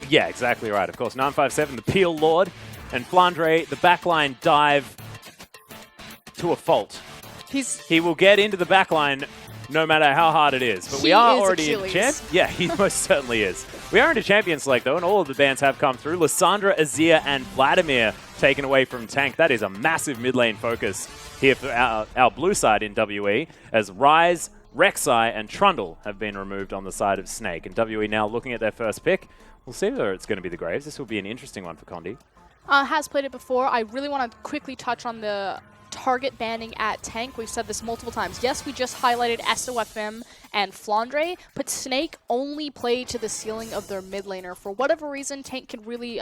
Yeah, exactly right. Of course, 957, the Peel Lord, and Frandre, the backline dive to a fault. He will get into the backline no matter how hard it is. But we are already in champ. Yeah, he most certainly is. We are into champion select, though, and all of the bans have come through. Lissandra, Azir, and Vladimir taken away from tank. That is a massive mid lane focus here for our blue side in WE, as Ryze, Rek'Sai, and Trundle have been removed on the side of Snake. And WE now looking at their first pick. We'll see whether it's going to be the Graves. This will be an interesting one for Condi. Has played it before. I really want to quickly touch on the target banning at tank. We've said this multiple times. Yes, we just highlighted SofM and Frandre, but Snake only play to the ceiling of their mid laner. For whatever reason, tank can really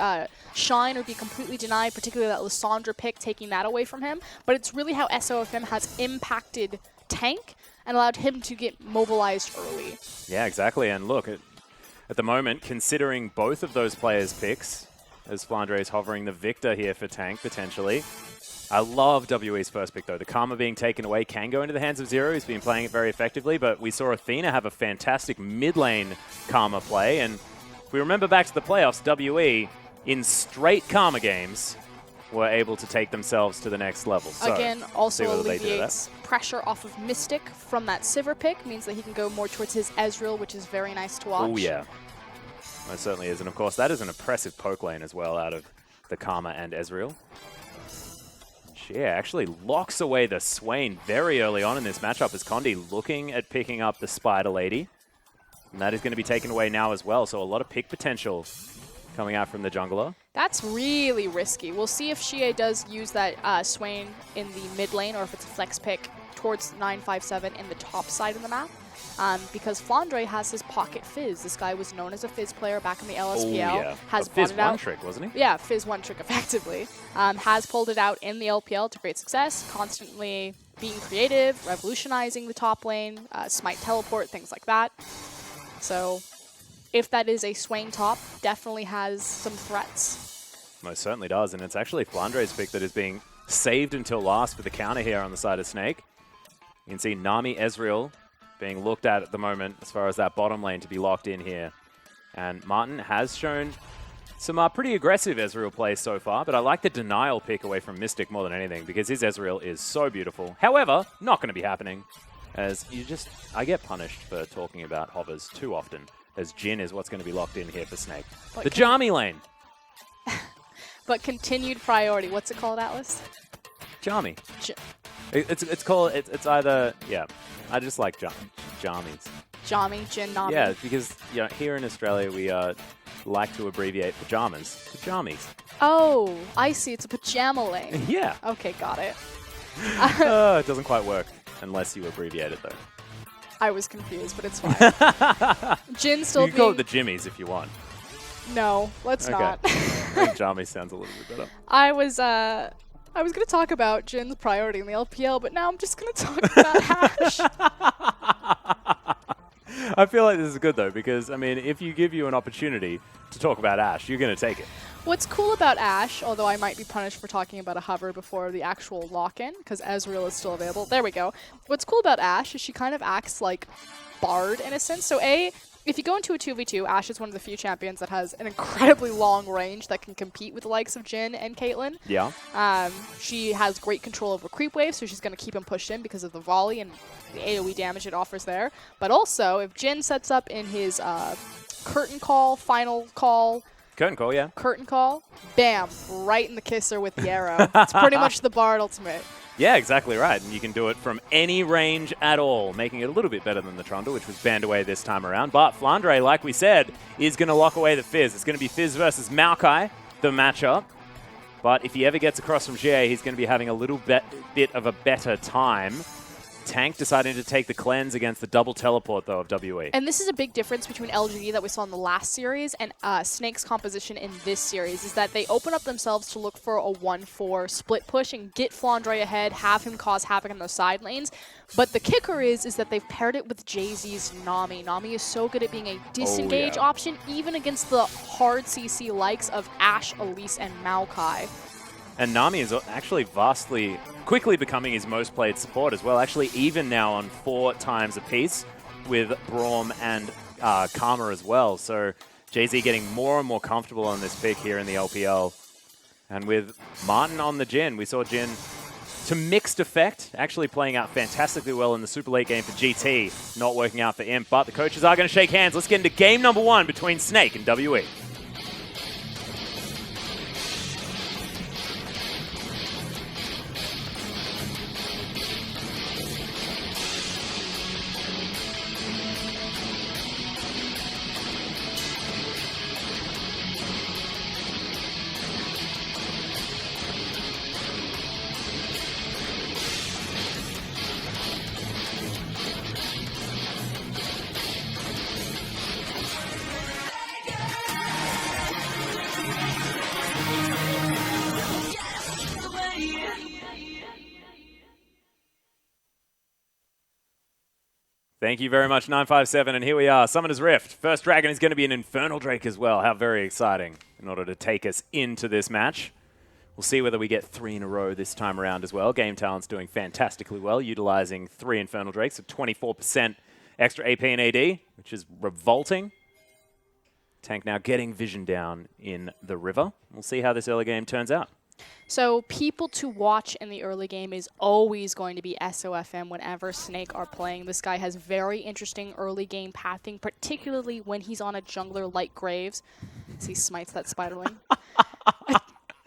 shine or be completely denied, particularly that Lissandra pick, taking that away from him. But it's really how SofM has impacted tank and allowed him to get mobilized early. Yeah, exactly. And look, at the moment, considering both of those players' picks, as Frandre is hovering the Viktor here for tank, potentially. I love WE's first pick, though. The Karma being taken away can go into the hands of Zero. He's been playing it very effectively, but we saw Athena have a fantastic mid-lane Karma play. And if we remember back to the playoffs, WE, in straight Karma games, were able to take themselves to the next level. So, again, also alleviates pressure off of Mystic from that Sivir pick, means that he can go more towards his Ezreal, which is very nice to watch. Oh, yeah. It certainly is. And, of course, that is an impressive poke lane as well out of the Karma and Ezreal. Xiye actually locks away the Swain very early on in this matchup as Condi looking at picking up the Spider Lady. And that is going to be taken away now as well. So a lot of pick potential coming out from the jungler. That's really risky. We'll see if Xiye does use that Swain in the mid lane or if it's a flex pick towards 957 in the top side of the map. Because Frandre has his pocket Fizz. This guy was known as a Fizz player back in the LSPL. Oh, yeah. Has Fizz one trick, wasn't he? Yeah, Fizz one trick, effectively. Has pulled it out in the LPL to great success, constantly being creative, revolutionizing the top lane, smite teleport, things like that. So if that is a Swain top, definitely has some threats. Most certainly does, and it's actually Frandre's pick that is being saved until last for the counter here on the side of Snake. You can see Nami, Ezreal being looked at the moment as far as that bottom lane to be locked in here. And Martin has shown some pretty aggressive Ezreal plays so far, but I like the denial pick away from Mystic more than anything because his Ezreal is so beautiful. However, not going to be happening as I get punished for talking about hovers too often, as Jhin is what's going to be locked in here for Snake. But the Jami lane. But continued priority. What's it called, Atlas? Jami. It's called, it's either, yeah. I just like Jamis. Jami, Jhin, Nami. Yeah, because here in Australia we like to abbreviate pajamas to Jamis. Oh, I see. It's a pajama lane. Yeah. Okay, got it. It doesn't quite work unless you abbreviate it, though. I was confused, but it's fine. Jhin still You can call it the Jimmies if you want. No, let's not. I think Jami sounds a little bit better. I was going to talk about Jin's priority in the LPL, but now I'm just going to talk about Ashe. I feel like this is good, though, because, I mean, if you give you an opportunity to talk about Ashe, you're going to take it. What's cool about Ashe, although I might be punished for talking about a hover before the actual lock-in, because Ezreal is still available. There we go. What's cool about Ashe is she kind of acts like Bard in a sense. So if you go into a 2v2, Ashe is one of the few champions that has an incredibly long range that can compete with the likes of Jhin and Caitlyn. Yeah. She has great control over creep waves, so she's going to keep him pushed in because of the volley and the AoE damage it offers there. But also, if Jhin sets up in his curtain call, final call... Curtain call, yeah. Curtain call, bam, right in the kisser with the arrow. It's pretty much the Bard ultimate. Yeah, exactly right. And you can do it from any range at all, making it a little bit better than the Trundle, which was banned away this time around. But Frandre, like we said, is going to lock away the Fizz. It's going to be Fizz versus Maokai, the matchup. But if he ever gets across from Xiye, he's going to be having a little bit of a better time. Tank deciding to take the cleanse against the double teleport, though, of WE. And this is a big difference between LGD that we saw in the last series and Snake's composition in this series, is that they open up themselves to look for a 1-4 split push and get Frandre ahead, have him cause havoc in those side lanes. But the kicker is that they've paired it with Jiezou's Nami. Nami is so good at being a disengage option, even against the hard CC likes of Ashe, Elise, and Maokai. And Nami is actually quickly becoming his most played support as well. Actually, even now on 4 times apiece with Braum and Karma as well. So Jiezou getting more and more comfortable on this pick here in the LPL. And with Martin on the Jhin, we saw Jhin to mixed effect, actually playing out fantastically well in the super late game for GT, not working out for Imp, but the coaches are going to shake hands. Let's get into game number 1 between Snake and WE. Thank you very much, 957, and here we are, Summoner's Rift. First Dragon is going to be an Infernal Drake as well. How very exciting in order to take us into this match. We'll see whether we get 3 in a row this time around as well. Game Talent's doing fantastically well, utilizing 3 Infernal Drakes, so 24% extra AP and AD, which is revolting. Tank now getting vision down in the river. We'll see how this early game turns out. So people to watch in the early game is always going to be SofM whenever Snake are playing. This guy has very interesting early game pathing, particularly when he's on a jungler like Graves, as he smites that Spiderling,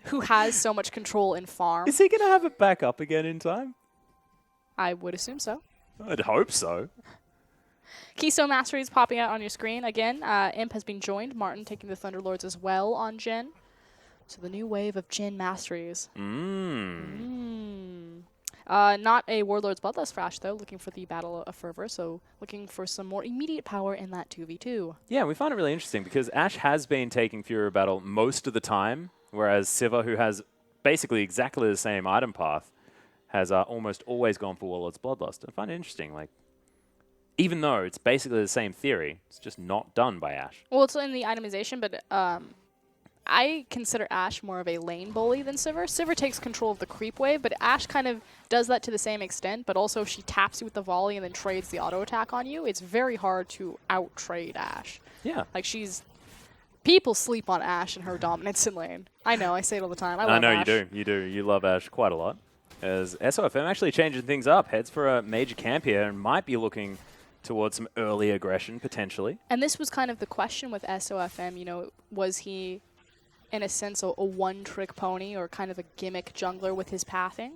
who has so much control in farm. Is he going to have it back up again in time? I would assume so. I'd hope so. Keystone Mastery is popping out on your screen. Again, Imp has been joined. Martin taking the Thunderlords as well on Jhin. So the new wave of Jhin Masteries. Not a Warlord's Bloodlust for Ashe, though. Looking for the Battle of Fervor, so looking for some more immediate power in that 2v2. Yeah, we find it really interesting because Ashe has been taking Fury Battle most of the time, whereas Sivir, who has basically exactly the same item path, has almost always gone for Warlord's Bloodlust. I find it interesting, like, even though it's basically the same theory, it's just not done by Ashe. Well, it's in the itemization, but I consider Ashe more of a lane bully than Sivir. Sivir takes control of the creep wave, but Ashe kind of does that to the same extent, but also if she taps you with the volley and then trades the auto attack on you, it's very hard to out-trade Ashe. Yeah. Like people sleep on Ashe and her dominance in lane. I know, I say it all the time. I love Ashe. You do. You love Ashe quite a lot. As SofM actually changing things up, heads for a major camp here and might be looking towards some early aggression, potentially. And this was kind of the question with SofM, you know, was he, in a sense, a one-trick pony or kind of a gimmick jungler with his pathing?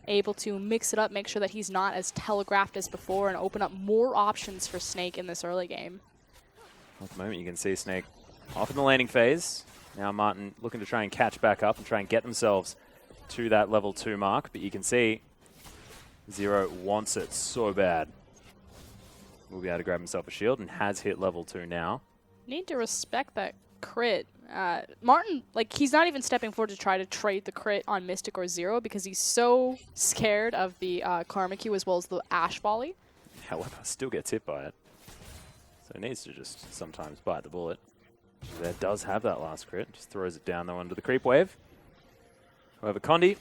Able to mix it up, make sure that he's not as telegraphed as before, and open up more options for Snake in this early game. At the moment, you can see Snake off in the laning phase. Now Martin looking to try and catch back up and try and get themselves to that level 2 mark, but you can see Zero wants it so bad. Will be able to grab himself a shield and has hit level 2 now. Need to respect that crit. Martin, like, he's not even stepping forward to try to trade the crit on Mystic or Zero because he's so scared of the Karma Q as well as the Ashe volley. However, still gets hit by it. So he needs to just sometimes bite the bullet. There does have that last crit. Just throws it down though under the creep wave. However, Condi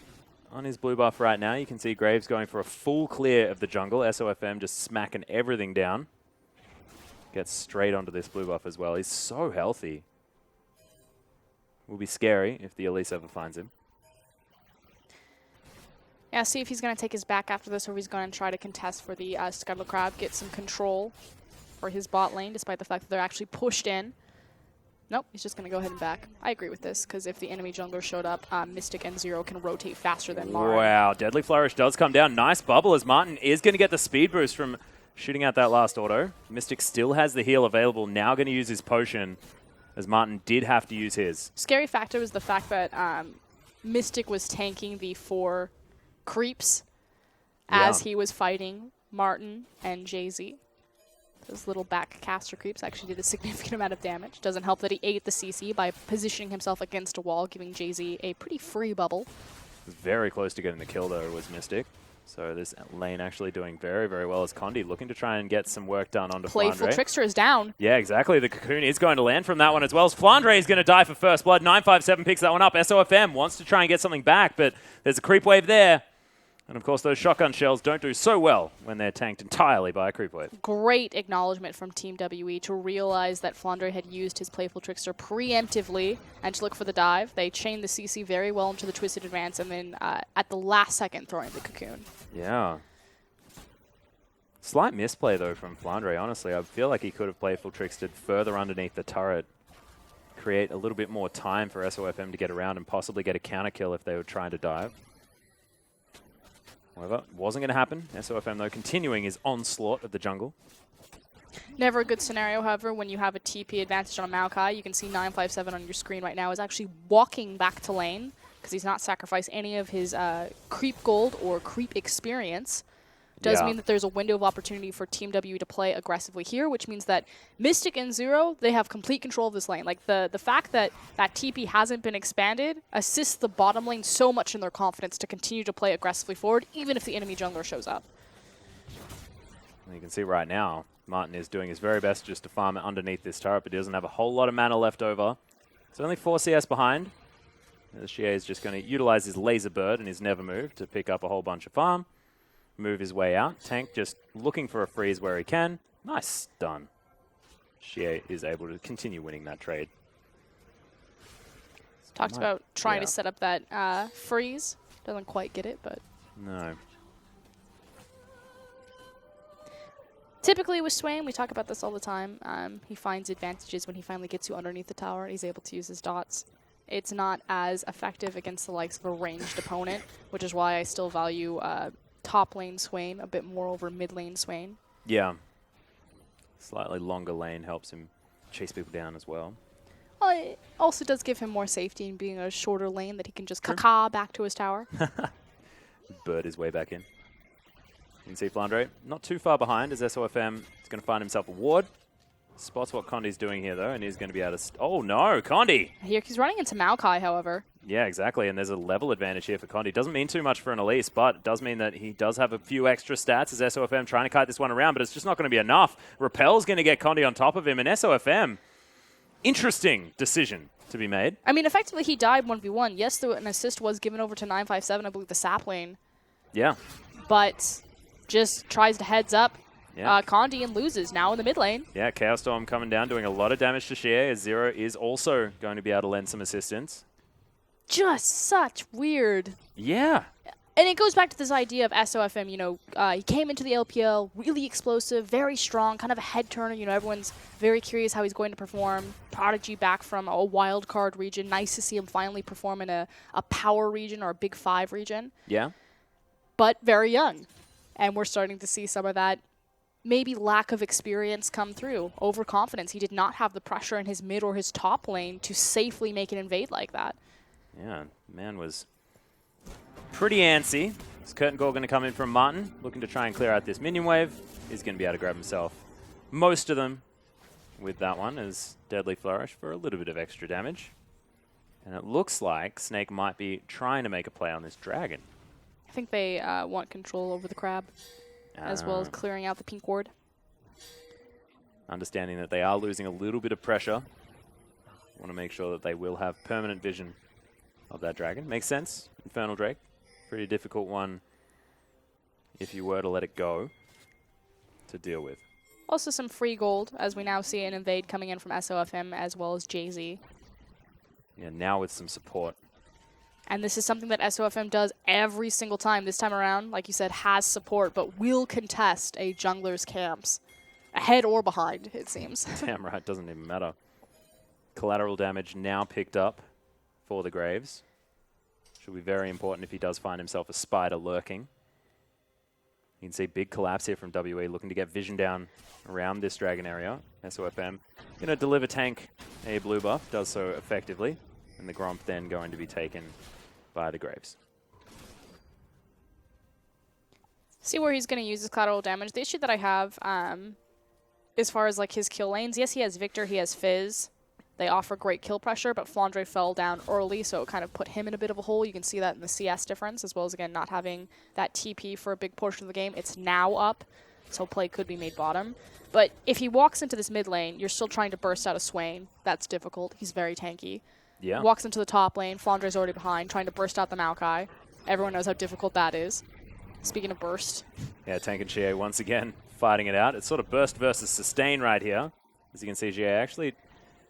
on his blue buff right now. You can see Graves going for a full clear of the jungle. SofM just smacking everything down. Gets straight onto this blue buff as well. He's so healthy. Will be scary if the Elise ever finds him. Yeah, see if he's going to take his back after this or if he's going to try to contest for the Scuttle Crab, get some control for his bot lane, despite the fact that they're actually pushed in. Nope, he's just going to go ahead and back. I agree with this, because if the enemy jungler showed up, Mystic and Zero can rotate faster than Martin. Wow, Deadly Flourish does come down. Nice bubble as Martin is going to get the speed boost from shooting out that last auto. Mystic still has the heal available, now going to use his potion, as Martin did have to use his. Scary factor was the fact that Mystic was tanking the 4 creeps as he was fighting Martin and Jiezou. Those little back caster creeps actually did a significant amount of damage. Doesn't help that he ate the CC by positioning himself against a wall, giving Jiezou a pretty free bubble. Very close to getting the kill, though, was Mystic. So this lane actually doing very, very well as Condi looking to try and get some work done onto Playful Frandre. Trickster is down. Yeah, exactly. The Cocoon is going to land from that one as well. As Frandre is going to die for first blood. 957 picks that one up. SofM wants to try and get something back, but there's a creep wave there. And of course, those shotgun shells don't do so well when they're tanked entirely by a creep wave. Great acknowledgement from Team WE to realize that Frandre had used his Playful Trickster preemptively and to look for the dive. They chained the CC very well into the Twisted Advance and then at the last second throwing the Cocoon. Yeah. Slight misplay, though, from Frandre, honestly. I feel like he could have Playful Trickstered further underneath the turret, create a little bit more time for SofM to get around and possibly get a counter kill if they were trying to dive. However, wasn't going to happen. SofM, though, continuing his onslaught of the jungle. Never a good scenario, however, when you have a TP advantage on a Maokai. You can see 957 on your screen right now is actually walking back to lane because he's not sacrificed any of his creep gold or creep experience. Does mean that there's a window of opportunity for Team W to play aggressively here, which means that Mystic and Zero, they have complete control of this lane. Like, the fact that that TP hasn't been expanded assists the bottom lane so much in their confidence to continue to play aggressively forward, even if the enemy jungler shows up. You can see right now, Martin is doing his very best just to farm it underneath this turret, but he doesn't have a whole lot of mana left over. It's only 4 CS behind. The xiye is just going to utilize his Laser Bird and his Never Move to pick up a whole bunch of farm. Move his way out. Tank just looking for a freeze where he can. Nice stun. xiye is able to continue winning that trade. Talked about trying to set up that freeze. Doesn't quite get it, but... No. Typically with Swain, we talk about this all the time. He finds advantages when he finally gets you underneath the tower and he's able to use his dots. It's not as effective against the likes of a ranged opponent, which is why I still value... top lane Swain a bit more over mid lane Swain. Yeah. Slightly longer lane helps him chase people down as well. Well, it also does give him more safety in being a shorter lane that he can just caca back to his tower. Bird his way back in. You can see Frandre not too far behind as SofM is going to find himself a ward. Spots what Condi's doing here, though, and he's going to be able to... Oh, no, Condi! Here, he's running into Maokai, however. Yeah, exactly, and there's a level advantage here for Condi. Doesn't mean too much for an Elise, but it does mean that he does have a few extra stats as SofM trying to kite this one around, but it's just not going to be enough. Repel's going to get Condi on top of him, and SofM, interesting decision to be made. I mean, effectively, he died 1v1. Yes, an assist was given over to 957, I believe, the sap lane. Yeah. But just tries to heads up. Yeah. Condi and loses now in the mid lane. Yeah, Chaos Storm coming down, doing a lot of damage to xiye, as Zero is also going to be able to lend some assistance. Just such weird. Yeah. And it goes back to this idea of SofM, you know, he came into the LPL really explosive, very strong, kind of a head turner. You know, everyone's very curious how he's going to perform. Prodigy back from a wild card region. Nice to see him finally perform in a power region or a Big 5 region. Yeah. But very young. And we're starting to see some of that maybe lack of experience come through. Overconfidence. He did not have the pressure in his mid or his top lane to safely make an invade like that. Yeah, man was pretty antsy. Is Curtain Gore going to come in from Martin, looking to try and clear out this minion wave. He's going to be able to grab himself most of them with that one as Deadly Flourish for a little bit of extra damage. And it looks like Snake might be trying to make a play on this dragon. I think they want control over the crab, as well as clearing out the pink ward. Understanding that they are losing a little bit of pressure. Want to make sure that they will have permanent vision of that dragon. Makes sense. Infernal Drake. Pretty difficult one if you were to let it go to deal with. Also some free gold, as we now see an invade coming in from SofM as well as Jiezou. Yeah, now with some support. And this is something that SofM does every single time. This time around, like you said, has support, but will contest a jungler's camps. Ahead or behind, it seems. Damn right, doesn't even matter. Collateral damage now picked up for the Graves. Should be very important if he does find himself a spider lurking. You can see big collapse here from WE, looking to get vision down around this dragon area. SofM going to deliver tank a blue buff, does so effectively. And the Gromp then going to be taken by the Graves. See where he's going to use his collateral damage. The issue that I have as far as like his kill lanes, yes, he has Viktor, he has Fizz. They offer great kill pressure, but Frandre fell down early, so it kind of put him in a bit of a hole. You can see that in the CS difference, as well as, again, not having that TP for a big portion of the game. It's now up, so play could be made bottom. But if he walks into this mid lane, you're still trying to burst out a Swain. That's difficult. He's very tanky. Yeah. Walks into the top lane. Frandre's already behind, trying to burst out the Maokai. Everyone knows how difficult that is. Speaking of burst. Yeah, Tank and xiye once again fighting it out. It's sort of burst versus sustain right here. As you can see, xiye actually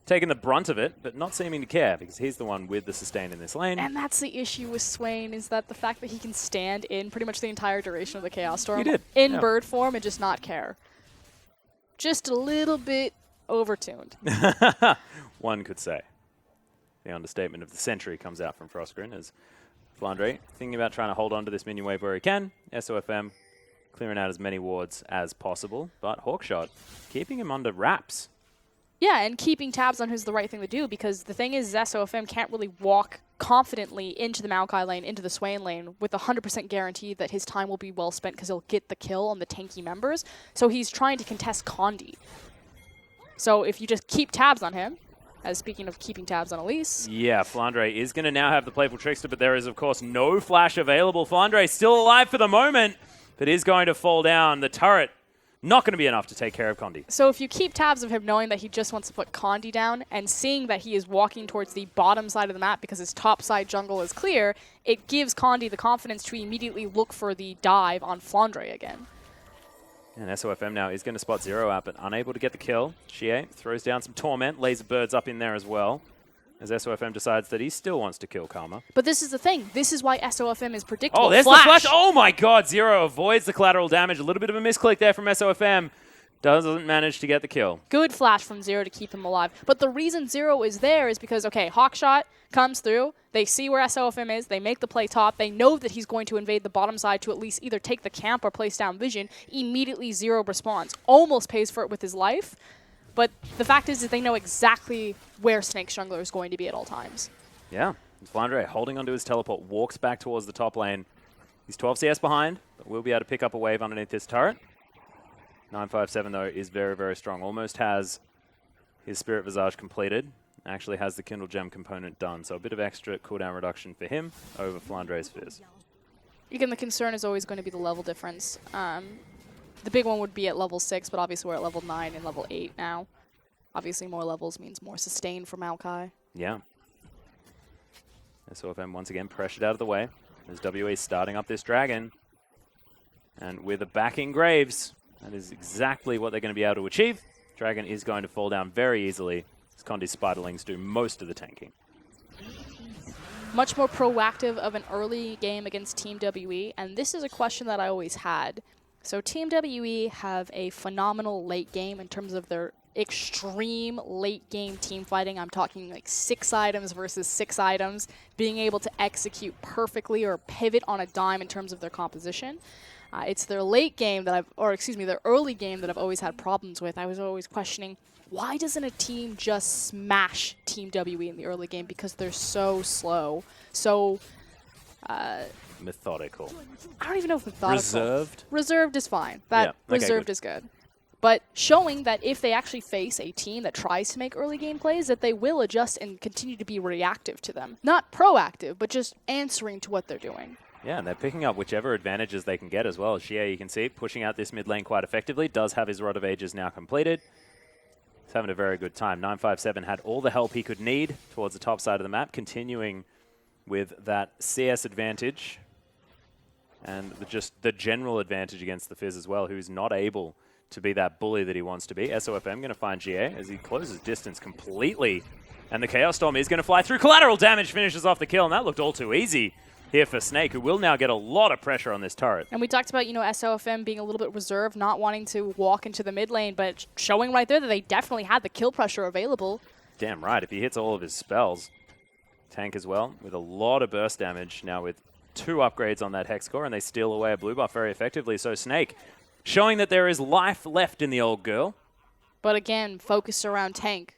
taking the brunt of it, but not seeming to care because he's the one with the sustain in this lane. And that's the issue with Swain, is that the fact that he can stand in pretty much the entire duration of the Chaos Storm in bird form and just not care. Just a little bit overtuned. One could say. The understatement of the century comes out from Frostgrin as Frandre thinking about trying to hold on to this minion wave where he can. SofM clearing out as many wards as possible, but Hawkshot keeping him under wraps. Yeah, and keeping tabs on who's the right thing to do, because the thing is SofM can't really walk confidently into the Maokai lane, into the Swain lane, with 100% guarantee that his time will be well spent because he'll get the kill on the tanky members. So he's trying to contest Condi. So if you just keep tabs on him, as speaking of keeping tabs on Elise. Yeah, Frandre is going to now have the Playful Trickster, but there is, of course, no flash available. Frandre still alive for the moment, but is going to fall down. The turret not going to be enough to take care of Condi. So if you keep tabs of him knowing that he just wants to put Condi down and seeing that he is walking towards the bottom side of the map because his top side jungle is clear, it gives Condi the confidence to immediately look for the dive on Frandre again. And SofM now is going to spot Zero out, but unable to get the kill. xiye throws down some Torment, laser birds up in there as well, as SofM decides that he still wants to kill Karma. But this is the thing. This is why SofM is predictable. Oh, there's the flash. Oh my god, Zero avoids the collateral damage. A little bit of a misclick there from SofM. Doesn't manage to get the kill. Good flash from Zero to keep him alive. But the reason Zero is there is because, okay, Hawkshot comes through. They see where SofM is. They make the play top. They know that he's going to invade the bottom side to at least either take the camp or place down Vision. Immediately Zero responds. Almost pays for it with his life. But the fact is that they know exactly where Snake's jungler is going to be at all times. Yeah. Frandre holding onto his teleport, walks back towards the top lane. He's 12 CS behind, but will be able to pick up a wave underneath this turret. 957, though, is very, very strong. Almost has his Spirit Visage completed. Actually has the Kindle Gem component done. So a bit of extra cooldown reduction for him over Flandre's Fizz. Again, the concern is always going to be the level difference. The big one would be at level 6, but obviously we're at level 9 and level 8 now. Obviously more levels means more sustain for Maokai. Yeah. SofM once again pressured out of the way. As WE starting up this dragon. And with a backing Graves, that is exactly what they're going to be able to achieve. Dragon is going to fall down very easily, as Condi's Spiderlings do most of the tanking. Much more proactive of an early game against Team WE, and this is a question that I always had. So Team WE have a phenomenal late game in terms of their extreme late game team fighting. I'm talking like 6 items versus 6 items, being able to execute perfectly or pivot on a dime in terms of their composition. It's their late game that their early game that I've always had problems with. I was always questioning, why doesn't a team just smash Team WE in the early game? Because they're so slow, so methodical. I don't even know if methodical. Reserved? Reserved is fine. Reserved is good. But showing that if they actually face a team that tries to make early game plays, that they will adjust and continue to be reactive to them. Not proactive, but just answering to what they're doing. Yeah, and they're picking up whichever advantages they can get as well. xiye, you can see, pushing out this mid lane quite effectively. Does have his Rod of Ages now completed. He's having a very good time. 957 had all the help he could need towards the top side of the map, continuing with that CS advantage and just the general advantage against the Fizz as well, who's not able to be that bully that he wants to be. SofM going to find xiye as he closes distance completely. And the Chaos Storm is going to fly through. Collateral damage finishes off the kill, and that looked all too easy here for Snake, who will now get a lot of pressure on this turret. And we talked about, SofM being a little bit reserved, not wanting to walk into the mid lane, but showing right there that they definitely had the kill pressure available. Damn right. If he hits all of his spells. Tank as well, with a lot of burst damage now with 2 upgrades on that Hex core, and they steal away a blue buff very effectively. So Snake showing that there is life left in the old girl. But again, focused around tank.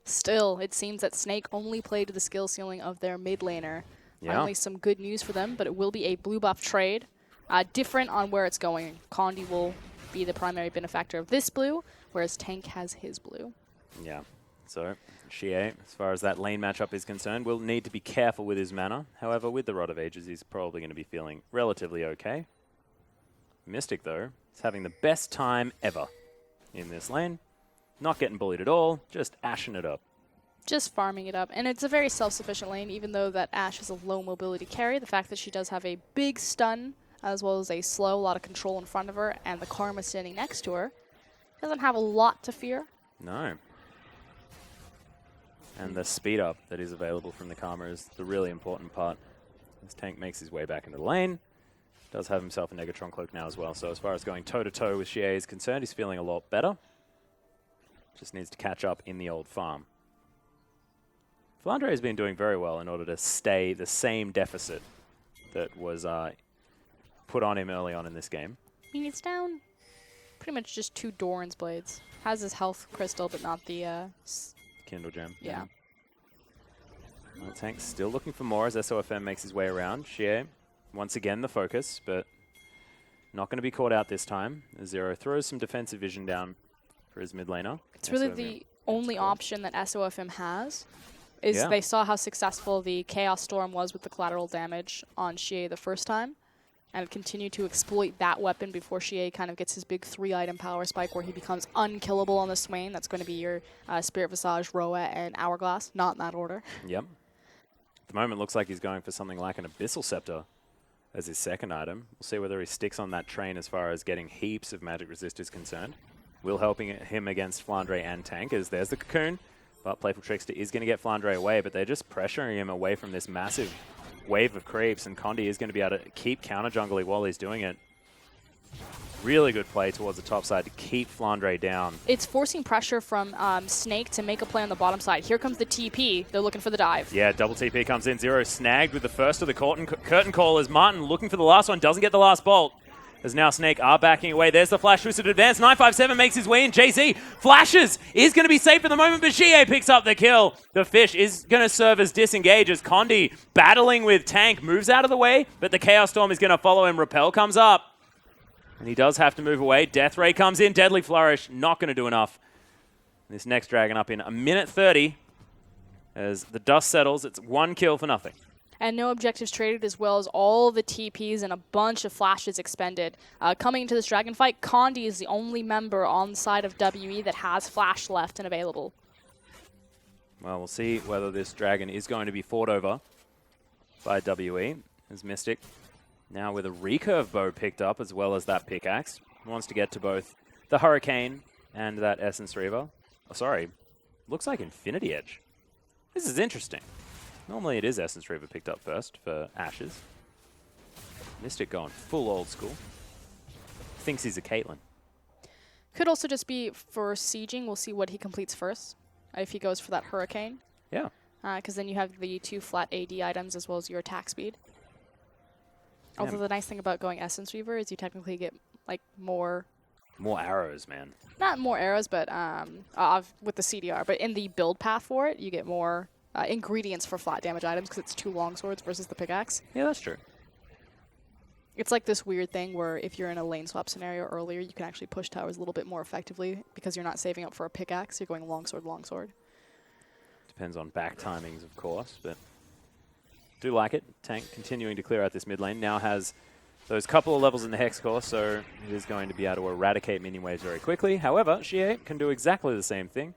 Still, it seems that Snake only played to the skill ceiling of their mid laner. Yeah. Finally, some good news for them, but it will be a blue buff trade. Different on where it's going. Condi will be the primary benefactor of this blue, whereas Tank has his blue. Yeah. So xiye, as far as that lane matchup is concerned, will need to be careful with his mana. However, with the Rod of Ages, he's probably going to be feeling relatively okay. Mystic, though, is having the best time ever in this lane. Not getting bullied at all, just ashing it up. Just farming it up. And it's a very self-sufficient lane, even though that Ashe is a low mobility carry. The fact that she does have a big stun as well as a slow, a lot of control in front of her, and the Karma standing next to her. Doesn't have a lot to fear. No. And the speed up that is available from the Karma is the really important part. This tank makes his way back into the lane. Does have himself a Negatron Cloak now as well. So as far as going toe-to-toe with xiye is concerned, he's feeling a lot better. Just needs to catch up in the old farm. Frandre has been doing very well in order to stay the same deficit that was put on him early on in this game. I mean, it's down pretty much just 2 Doran's blades. Has his health crystal, but not the... Kindle Gem. Yeah. Well, Tank's still looking for more as SofM makes his way around. xiye, once again, the focus, but not going to be caught out this time. Zero throws some defensive vision down for his mid laner. It's really the only option that SofM has. They saw how successful the Chaos Storm was with the collateral damage on xiye the first time, and continue to exploit that weapon before xiye kind of gets his big 3-item power spike where he becomes unkillable on the Swain. That's going to be your Spirit Visage, Roa, and Hourglass, not in that order. Yep. At the moment, looks like he's going for something like an Abyssal Scepter as his second item. We'll see whether he sticks on that train as far as getting heaps of magic resist is concerned. Will helping him against Frandre and Tank, as there's the Cocoon, but Playful Trickster is going to get Frandre away, but they're just pressuring him away from this massive wave of creeps, and Condi is going to be able to keep counter jungling while he's doing it. Really good play towards the top side to keep Frandre down. It's forcing pressure from Snake to make a play on the bottom side. Here comes the TP. They're looking for the dive. Yeah, double TP comes in. Zero snagged with the first of the curtain call as Martin looking for the last one. Doesn't get the last bolt. As now Snake are backing away. There's the flash twisted advance. 957 makes his way in. Jiezou flashes. Is going to be safe for the moment, but xiye picks up the kill. The fish is going to serve as disengage as Condi, battling with Tank, moves out of the way, but the Chaos Storm is going to follow him. Repel comes up, and he does have to move away. Death Ray comes in. Deadly Flourish, not going to do enough. This next dragon up in a minute 30. As the dust settles, it's 1 kill for nothing. And no objectives traded, as well as all the TPs and a bunch of flashes expended. Coming into this dragon fight, Condi is the only member on the side of WE that has flash left and available. Well, we'll see whether this dragon is going to be fought over by WE. As Mystic, now with a recurve bow picked up, as well as that pickaxe, wants to get to both the Hurricane and that Essence Reaver. Oh, sorry, looks like Infinity Edge. This is interesting. Normally it is Essence Reaver picked up first for Ashes. Mystic going full old school. Thinks he's a Caitlyn. Could also just be for sieging. We'll see what he completes first. If he goes for that Hurricane. Yeah. Because then you have the 2 flat AD items as well as your attack speed. Although the nice thing about going Essence Reaver is you technically get like more... More arrows, man. Not more arrows, but with the CDR. But in the build path for it, you get more... ingredients for flat damage items because it's 2 longswords versus the pickaxe. Yeah, that's true. It's like this weird thing where if you're in a lane swap scenario earlier, you can actually push towers a little bit more effectively because you're not saving up for a pickaxe. You're going longsword, longsword. Depends on back timings, of course, but do like it. Tank continuing to clear out this mid lane. Now has those couple of levels in the Hex Core, so it is going to be able to eradicate minion waves very quickly. However, xiye can do exactly the same thing,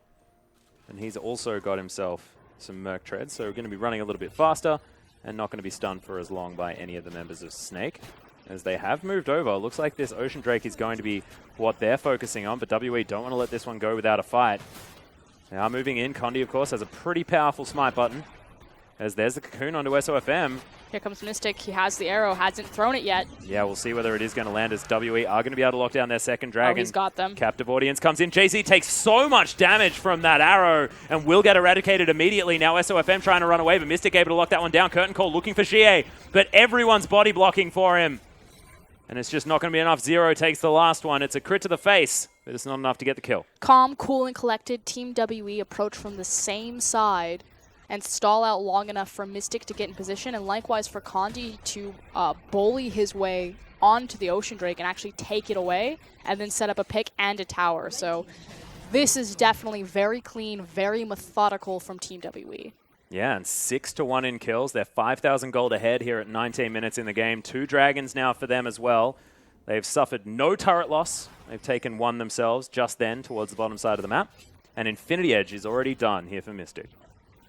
and he's also got himself some Merc Treads, so we're going to be running a little bit faster and not going to be stunned for as long by any of the members of Snake. As they have moved over, looks like this Ocean Drake is going to be what they're focusing on, but WE don't want to let this one go without a fight. They are moving in. Condi, of course, has a pretty powerful smite button. As there's the Cocoon onto SofM. Here comes Mystic. He has the arrow, hasn't thrown it yet. Yeah, we'll see whether it is going to land as WE are going to be able to lock down their second dragon. Oh, he's got them. Captive Audience comes in. Jiezou takes so much damage from that arrow and will get eradicated immediately. Now SofM trying to run away, but Mystic able to lock that one down. Curtain Call looking for xiye, but everyone's body blocking for him. And it's just not going to be enough. Zero takes the last one. It's a crit to the face, but it's not enough to get the kill. Calm, cool, and collected. Team WE approach from the same side and stall out long enough for Mystic to get in position, and likewise for Condi to bully his way onto the Ocean Drake and actually take it away, and then set up a pick and a tower. So this is definitely very clean, very methodical from Team WE. Yeah, and 6-1 in kills. They're 5,000 gold ahead here at 19 minutes in the game. 2 dragons now for them as well. They've suffered no turret loss. They've taken 1 themselves just then towards the bottom side of the map. And Infinity Edge is already done here for Mystic.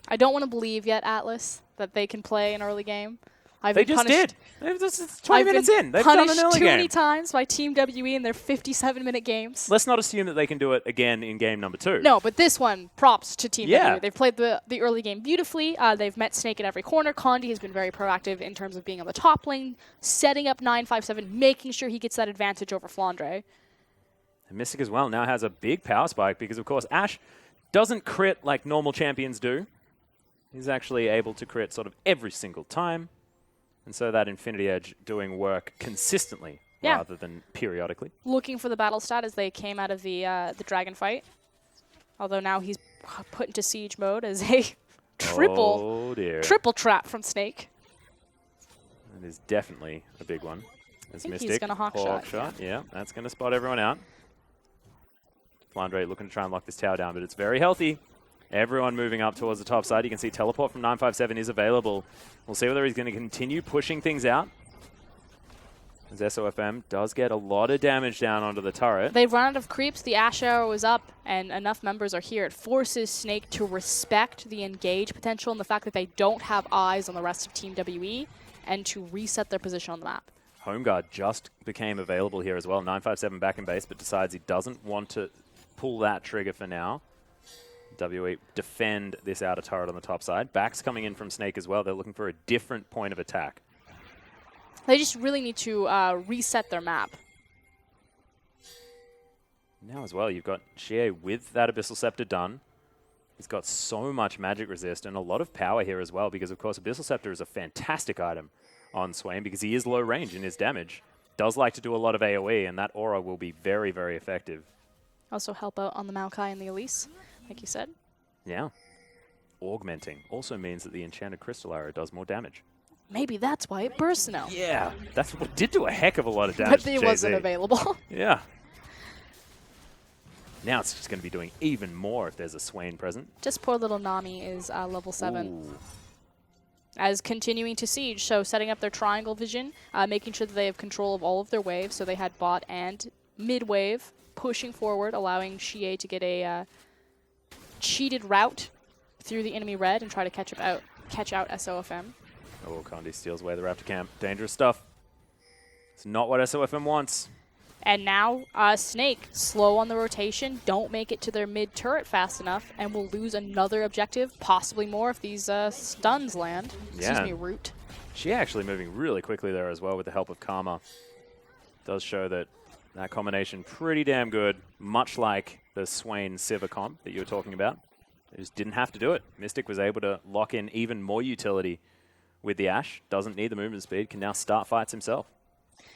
I don't want to believe yet, Atlas, that they can play an early game. They just did. It's 20 minutes in. They've done an early too game. many times by Team WE in their 57-minute games. Let's not assume that they can do it again in game number 2. No, but this one, props to Team WE. They've played the early game beautifully. They've met Snake in every corner. Condi has been very proactive in terms of being on the top lane, setting up 957, making sure he gets that advantage over Frandre. And Mystic as well now has a big power spike because, of course, Ashe doesn't crit like normal champions do. He's actually able to crit sort of every single time. And so that Infinity Edge doing work consistently rather than periodically. Looking for the battle stat as they came out of the dragon fight. Although now he's put into siege mode as a triple trap from Snake. That is definitely a big one. I think he's going to hawk shot. Yeah, that's going to spot everyone out. Frandre looking to try and lock this tower down, but it's very healthy. Everyone moving up towards the top side. You can see teleport from 957 is available. We'll see whether he's going to continue pushing things out. As SofM does get a lot of damage down onto the turret. They've run out of creeps. The Ashe arrow is up, and enough members are here. It forces Snake to respect the engage potential and the fact that they don't have eyes on the rest of Team WE and to reset their position on the map. Home guard just became available here as well. 957 back in base, but decides he doesn't want to pull that trigger for now. WE defend this outer turret on the top side. Backs coming in from Snake as well. They're looking for a different point of attack. They just really need to reset their map. Now as well, you've got xiye with that Abyssal Scepter done. He's got so much magic resist and a lot of power here as well because, of course, Abyssal Scepter is a fantastic item on Swain because he is low range in his damage. Does like to do a lot of AoE, and that aura will be very, very effective. Also help out on the Maokai and the Elise, like you said. Yeah. Augmenting also means that the Enchanted Crystal Arrow does more damage. Maybe that's why it bursts now. Yeah, that's what did do a heck of a lot of damage. But it wasn't available. Yeah. Now it's just going to be doing even more if there's a Swain present. Just poor little Nami is level 7. Ooh. As continuing to siege, so setting up their triangle vision, making sure that they have control of all of their waves. So they had bot and mid wave pushing forward, allowing xiye to get a cheated route through the enemy red and try to catch out SofM. Oh, Condi steals away the Raptor camp. Dangerous stuff. It's not what SofM wants. And now Snake, slow on the rotation, don't make it to their mid turret fast enough, and will lose another objective, possibly more if these stuns land. Excuse me, root. She actually moving really quickly there as well with the help of Karma. Does show that combination pretty damn good, much like the Swain Sivir comp that you were talking about. They just didn't have to do it. Mystic was able to lock in even more utility with the Ashe. Doesn't need the movement speed, can now start fights himself.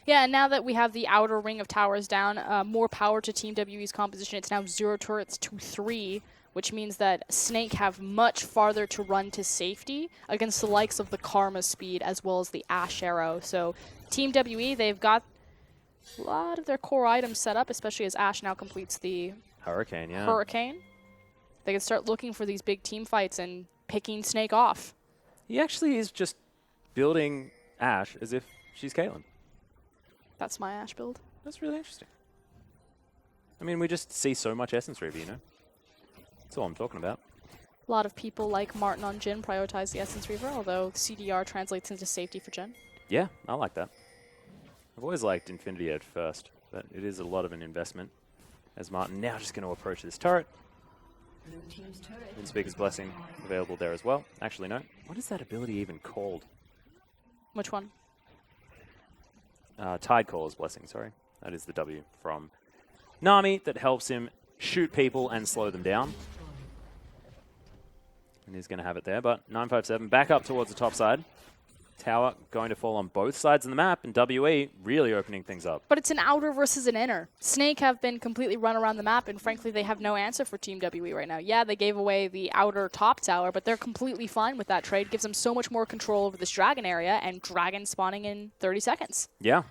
Yeah, and now that we have the outer ring of towers down, more power to Team WE's composition. It's now 0 turrets to 3, which means that Snake have much farther to run to safety against the likes of the Karma speed as well as the Ashe arrow. So Team WE, they've got a lot of their core items set up, especially as Ashe now completes the Hurricane, yeah. Hurricane. They can start looking for these big team fights and picking Snake off. He actually is just building Ashe as if she's Caitlyn. That's my Ashe build. That's really interesting. I mean, we just see so much Essence Reaver, you know? That's all I'm talking about. A lot of people like Martin on Jhin prioritize the Essence Reaver, although CDR translates into safety for Jhin. Yeah, I like that. I've always liked Infinity Edge first, but it is a lot of an investment. As Martin now just going to approach this turret. And Speaker's Blessing available there as well. Actually, no. What is that ability even called? Which one? Tidecaller's Blessing, sorry. That is the W from Nami that helps him shoot people and slow them down. And he's going to have it there, but 957 back up towards the top side. Tower going to fall on both sides of the map, and WE really opening things up. But it's an outer versus an inner. Snake have been completely run around the map, and frankly, they have no answer for Team WE right now. Yeah, they gave away the outer top tower, but they're completely fine with that trade. Gives them so much more control over this dragon area, and dragon spawning in 30 seconds. Yeah.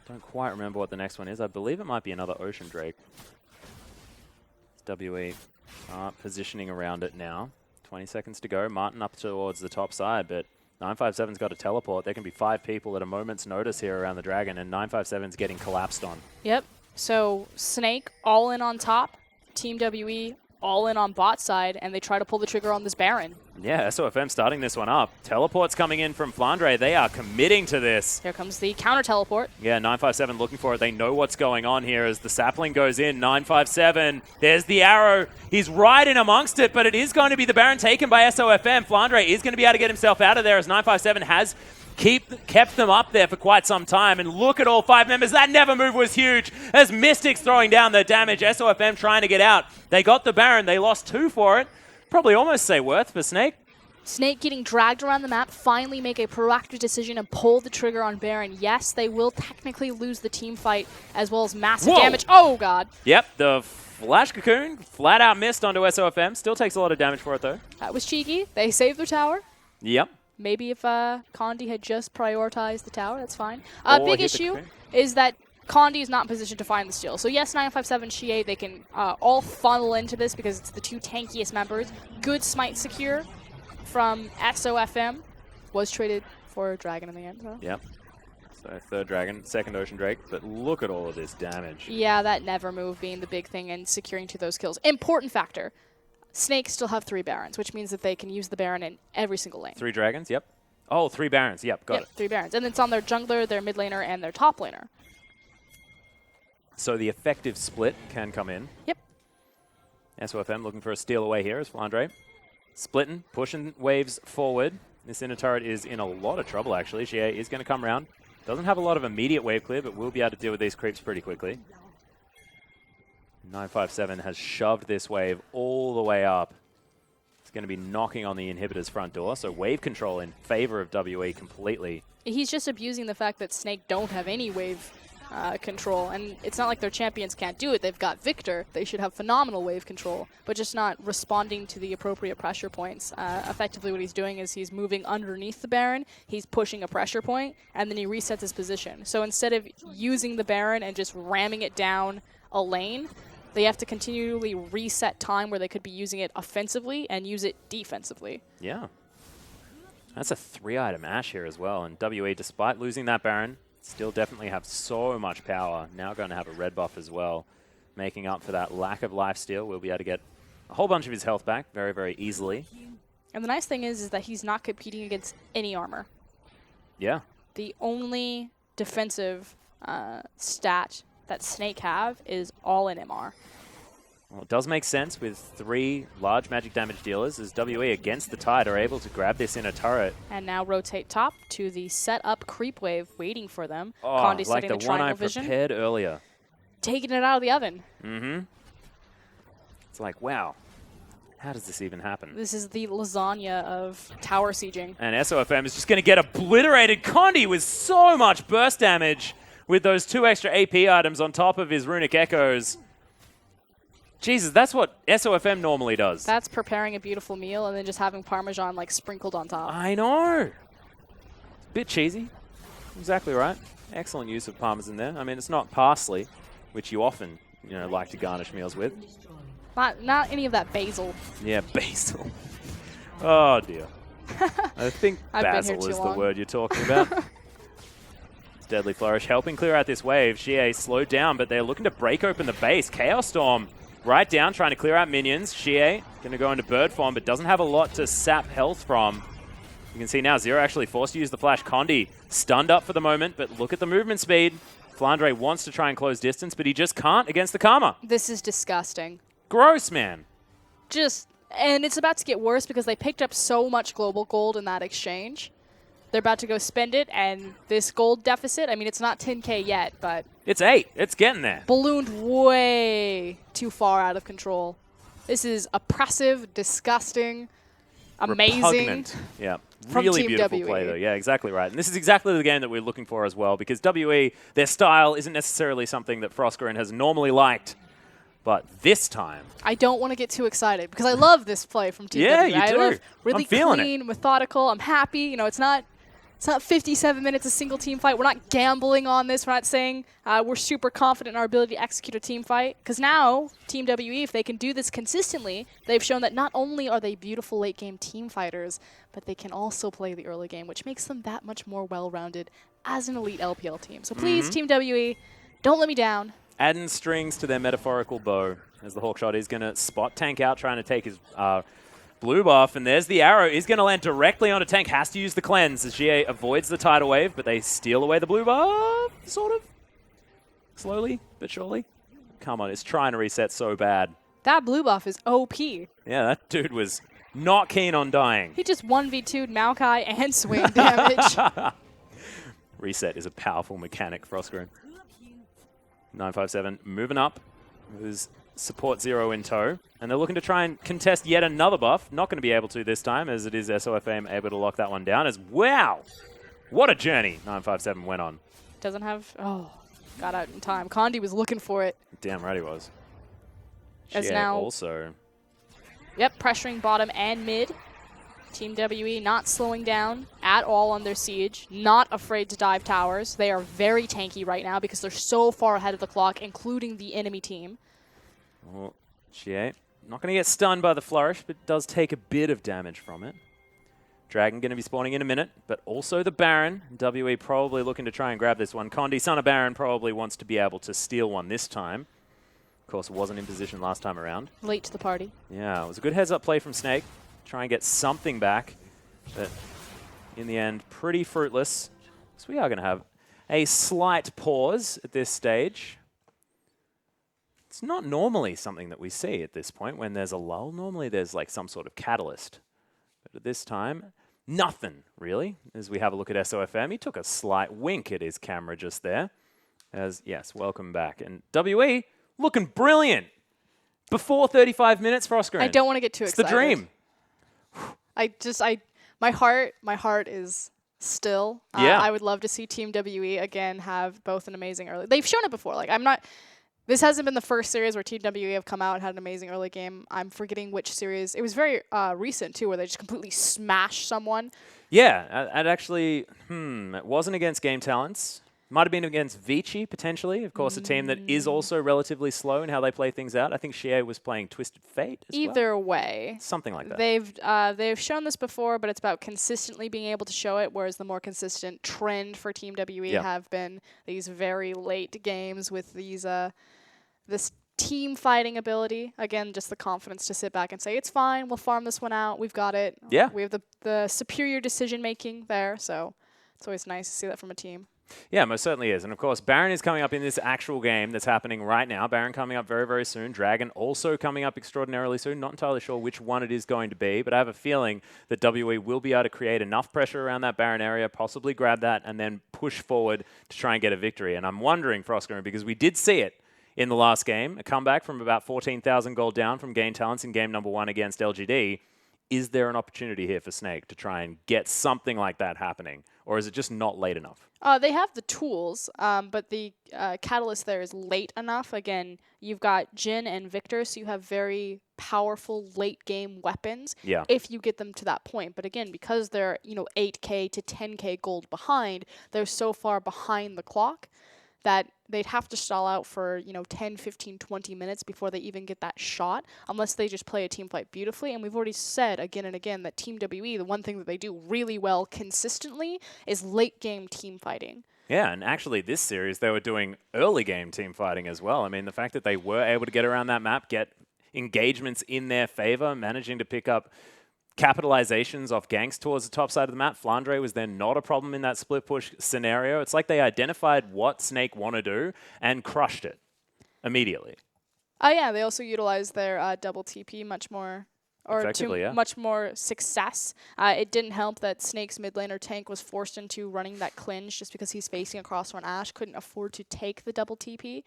Don't quite remember what the next one is. I believe it might be another Ocean Drake. WE positioning around it now. 20 seconds to go. Martin up towards the top side, but 957's got a teleport. There can be 5 people at a moment's notice here around the dragon, and 957's getting collapsed on. Yep. So Snake all in on top. Team WE all in on bot side, and they try to pull the trigger on this Baron. Yeah, SofM starting this one up. Teleport's coming in from Frandre. They are committing to this. Here comes the counter teleport. Yeah, 957 looking for it. They know what's going on here as the sapling goes in. 957. There's the arrow. He's right in amongst it, but it is going to be the Baron taken by SofM. Frandre is going to be able to get himself out of there as 957 has kept them up there for quite some time. And look at all 5 members. That never move was huge as Mystics throwing down the damage. SofM trying to get out. They got the Baron. They lost 2 for it. Probably almost say worth for Snake. Snake getting dragged around the map, finally make a proactive decision and pull the trigger on Baron. Yes, they will technically lose the team fight as well as massive damage. Oh, God. Yep, the Flash Cocoon flat out missed onto SofM. Still takes a lot of damage for it, though. That was cheeky. They saved their tower. Yep. Maybe if Condi had just prioritized the tower, that's fine. Or big issue is that Condi is not in position to find the steal. So yes, 957 xiye, they can all funnel into this because it's the 2 tankiest members. Good smite secure from SofM. Was traded for a dragon in the end. So. Yep. So 3rd dragon, 2nd Ocean Drake, but look at all of this damage. Yeah, that never move being the big thing and securing to those kills. Important factor. Snakes still have 3 Barons, which means that they can use the Baron in every single lane. 3 dragons, yep. Oh, 3 Barons, yep, got it. 3 Barons. And it's on their jungler, their mid laner, and their top laner. So the effective split can come in. Yep. SofM looking for a steal away here as Frandre. Splitting, pushing waves forward. This inner turret is in a lot of trouble, actually. Xiye is going to come around. Doesn't have a lot of immediate wave clear, but will be able to deal with these creeps pretty quickly. 957 has shoved this wave all the way up. It's going to be knocking on the inhibitor's front door, so wave control in favor of WE completely. He's just abusing the fact that Snake don't have any wave control, and it's not like their champions can't do it. They've got Viktor. They should have phenomenal wave control, but just not responding to the appropriate pressure points. Effectively what he's doing is he's moving underneath the Baron, he's pushing a pressure point, and then he resets his position. So instead of using the Baron and just ramming it down a lane, they have to continually reset time where they could be using it offensively and use it defensively. Yeah. That's a 3-item Ashe here as well. And WE, despite losing that Baron, still definitely have so much power. Now going to have a red buff as well, making up for that lack of lifesteal. We'll be able to get a whole bunch of his health back very, very easily. And the nice thing is that he's not competing against any armor. Yeah. The only defensive stat that Snake have is all in MR. Well, it does make sense with 3 large magic damage dealers as WE against the tide are able to grab this inner turret. And now rotate top to the set up creep wave waiting for them. Oh, Condi like setting the one I vision, prepared earlier. taking it out of the oven. Mm-hmm. It's like, wow, how does this even happen? This is the lasagna of tower sieging. And SofM is just going to get obliterated. Condi with so much burst damage with those 2 extra AP items on top of his runic echoes. Jesus, that's what SofM normally does. That's preparing a beautiful meal and then just having Parmesan like sprinkled on top. I know. Bit cheesy. Exactly right. Excellent use of Parmesan there. I mean, it's not parsley, which you often, like to garnish meals with. Not any of that basil. Yeah, basil. Oh, dear. I think basil is the word you're talking about. Deadly Flourish helping clear out this wave. Xiye slowed down, but they're looking to break open the base. Chaos Storm right down, trying to clear out minions. Xiye going to go into bird form, but doesn't have a lot to sap health from. You can see now Zero actually forced to use the flash. Condi stunned up for the moment, but look at the movement speed. Frandre wants to try and close distance, but he just can't against the Karma. This is disgusting. Gross, man. And it's about to get worse because they picked up so much global gold in that exchange. They're about to go spend it, and this gold deficit, I mean, it's not 10K yet, but... It's 8. It's getting there. Ballooned way too far out of control. This is oppressive, disgusting, amazing. Repugnant. Yeah. Really beautiful play, though. Yeah, exactly right. And this is exactly the game that we're looking for as well, because WE, their style isn't necessarily something that Frostgren has normally liked. But this time... I don't want to get too excited, because I love this play from Team yeah, WE. you do. I love really clean, it. Methodical. I'm happy. It's not 57 minutes a single team fight. We're not gambling on this. We're not saying we're super confident in our ability to execute a team fight. Because now, Team WE, if they can do this consistently, they've shown that not only are they beautiful late-game team fighters, but they can also play the early game, which makes them that much more well-rounded as an elite LPL team. So please, Team WE, don't let me down. adding strings to their metaphorical bow as the Hawk Shot is going to spot Tank out, trying to take his blue buff. And there's the arrow. He's going to land directly onto Tank. Has to use the cleanse as xiye avoids the tidal wave, but they steal away the blue buff, sort of. Slowly, but surely. Come on, it's trying to reset so bad. That blue buff is OP. Yeah, that dude was not keen on dying. He just 1v2'd Maokai and Swain damage. Reset is a powerful mechanic, Frostgren. 957 moving up with his support 0 in tow. And they're looking to try and contest yet another buff. Not going to be able to this time, as it is SofM able to lock that one down. As wow, what a journey 957 went on. Doesn't have... Oh, got out in time. Condi was looking for it. Damn right he was. As xiye now... also... Yep, pressuring bottom and mid. Team WE not slowing down at all on their siege, not afraid to dive towers. They are very tanky right now because they're so far ahead of the clock, including the enemy team. Oh, xiye not going to get stunned by the flourish, but does take a bit of damage from it. Dragon going to be spawning in a minute, but also the Baron. WE probably looking to try and grab this one. Condi, son of Baron, probably wants to be able to steal one this time. Of course, wasn't in position last time around. Late to the party. Yeah, it was a good heads-up play from Snake. Try and get something back, but in the end, pretty fruitless. So we are going to have a slight pause at this stage. It's not normally something that we see at this point when there's a lull. Normally there's like some sort of catalyst. But at this time, nothing really. As we have a look at SofM, he took a slight wink at his camera just there. As, yes, welcome back. And WE looking brilliant. Before 35 minutes, Frostgren. I don't want to get too excited. It's the dream. My heart is still. Yeah. I would love to see Team WE again have both an amazing early. They've shown it before. Like this hasn't been the first series where Team WE have come out and had an amazing early game. I'm forgetting which series. It was very recent too, where they just completely smashed someone. Yeah, and actually, it wasn't against Game Talents. Might have been against Vici, potentially. Of course, a team that is also relatively slow in how they play things out. I think xiye was playing Twisted Fate as Either way. Something like that. They've shown this before, but it's about consistently being able to show it, whereas the more consistent trend for Team WE have been these very late games with these this team fighting ability. Again, just the confidence to sit back and say, it's fine, we'll farm this one out, we've got it. Yeah. We have the superior decision-making there, so it's always nice to see that from a team. Yeah, most certainly is. And of course, Baron is coming up in this actual game that's happening right now. Baron coming up very, very soon. Dragon also coming up extraordinarily soon. Not entirely sure which one it is going to be, but I have a feeling that WE will be able to create enough pressure around that Baron area, possibly grab that, and then push forward to try and get a victory. And I'm wondering, Frostgren, because we did see it in the last game, a comeback from about 14,000 gold down from Game Talents in game number 1 against LGD. Is there an opportunity here for Snake to try and get something like that happening? Or is it just not late enough? They have the tools, but the catalyst there is late enough. Again, you've got Jhin and Viktor, so you have very powerful late-game weapons if you get them to that point. But again, because they're 8K to 10K gold behind, they're so far behind the clock that they'd have to stall out for 10, 15, 20 minutes before they even get that shot, unless they just play a team fight beautifully. And we've already said again and again that Team WE, the one thing that they do really well consistently is late game team fighting. Yeah, and actually this series they were doing early game team fighting as well. I mean, the fact that they were able to get around that map, get engagements in their favor, managing to pick up capitalizations off ganks towards the top side of the map. Frandre was then not a problem in that split push scenario. It's like they identified what Snake want to do and crushed it immediately. Yeah, they also utilized their double TP much more, or much more success. It didn't help that Snake's mid laner tank was forced into running that clinch just because he's facing across on Ashe, couldn't afford to take the double TP.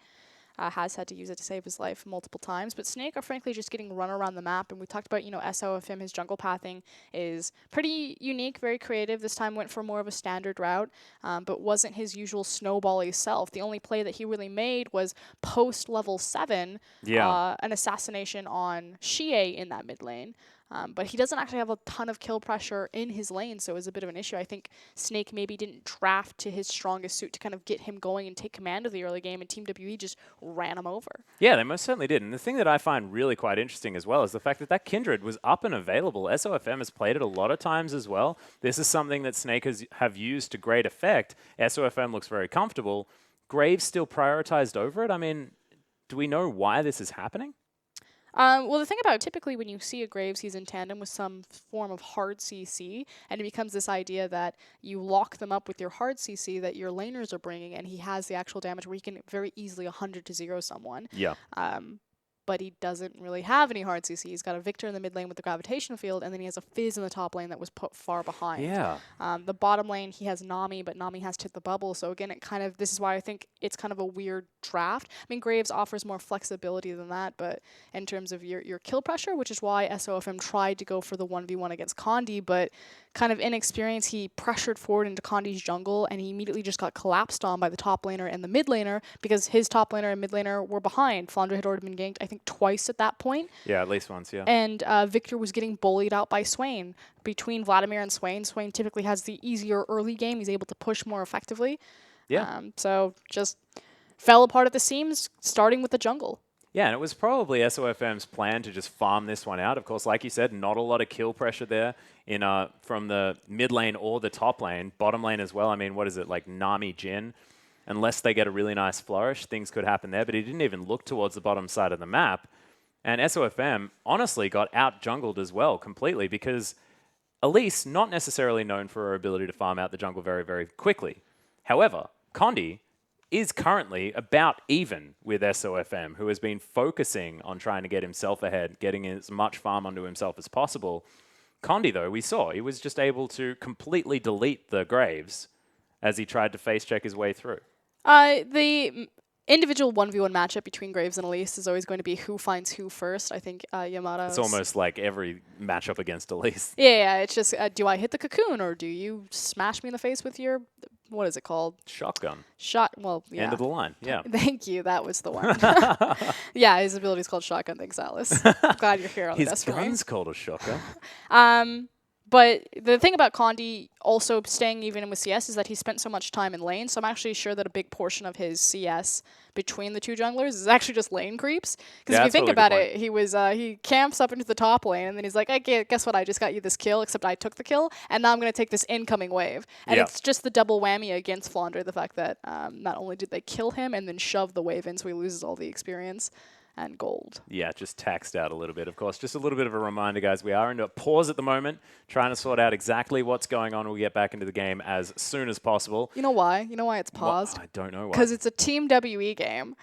Has had to use it to save his life multiple times. But Snake are frankly just getting run around the map. And we talked about, SofM, his jungle pathing is pretty unique, very creative. This time went for more of a standard route, but wasn't his usual snowball-y self. The only play that he really made was post-level 7, an assassination on xiye in that mid lane. But he doesn't actually have a ton of kill pressure in his lane, so it was a bit of an issue. I think Snake maybe didn't draft to his strongest suit to kind of get him going and take command of the early game, and Team WE just ran him over. Yeah, they most certainly did. And the thing that I find really quite interesting as well is the fact that that Kindred was up and available. SofM has played it a lot of times as well. This is something that Snake have used to great effect. SofM looks very comfortable. Graves still prioritized over it. I mean, do we know why this is happening? Well, the thing about it, typically when you see a Graves, he's in tandem with some form of hard CC, and it becomes this idea that you lock them up with your hard CC that your laners are bringing, and he has the actual damage where he can very easily 100-0 someone. Yeah. But he doesn't really have any hard CC. He's got a Viktor in the mid lane with the gravitational field, and then he has a Fizz in the top lane that was put far behind. Yeah. The bottom lane, he has Nami, but Nami has to hit the bubble. So again, this is why I think it's kind of a weird draft. I mean, Graves offers more flexibility than that, but in terms of your kill pressure, which is why SofM tried to go for the 1v1 against Condi, but kind of inexperience, he pressured forward into Condi's jungle, and he immediately just got collapsed on by the top laner and the mid laner because his top laner and mid laner were behind. Frandre had already been ganked, I think, twice at that point. Yeah, at least once, yeah. And Viktor was getting bullied out by Swain. Between Vladimir and Swain typically has the easier early game. He's able to push more effectively. Yeah. So just fell apart at the seams, starting with the jungle. Yeah, and it was probably SofM's plan to just farm this one out. Of course, like you said, not a lot of kill pressure there in from the mid lane or the top lane. Bottom lane as well. I mean, what is it, like Nami, Jhin? Unless they get a really nice flourish, things could happen there. But he didn't even look towards the bottom side of the map. And SofM honestly got out-jungled as well completely because Elise, not necessarily known for her ability to farm out the jungle very, very quickly. However, Condi is currently about even with SofM, who has been focusing on trying to get himself ahead, getting as much farm onto himself as possible. Condi, though, we saw, he was just able to completely delete the Graves as he tried to face check his way through. The individual 1v1 matchup between Graves and Elise is always going to be who finds who first. I think Yamada. It's almost like every matchup against Elise. Yeah, it's just, do I hit the cocoon or do you smash me in the face with your, what is it called? Shotgun. Well, yeah. End of the line, yeah. Thank you, that was the one. Yeah, his ability is called Shotgun. Thanks, Alice. Glad you're here on the desk for me. His gun's called a shotgun. But the thing about Condi also staying even with CS is that he spent so much time in lane, so I'm actually sure that a big portion of his CS between the two junglers is actually just lane creeps. Because if you think about it, he camps up into the top lane, and then he's like, okay, guess what, I just got you this kill, except I took the kill, and now I'm going to take this incoming wave. And it's just the double whammy against Frandre, the fact that not only did they kill him and then shove the wave in so he loses all the experience and gold. Yeah, just taxed out a little bit, of course. Just a little bit of a reminder, guys. We are into a pause at the moment, trying to sort out exactly what's going on. We'll get back into the game as soon as possible. You know why? You know why it's paused? I don't know why. Because it's a Team WE game.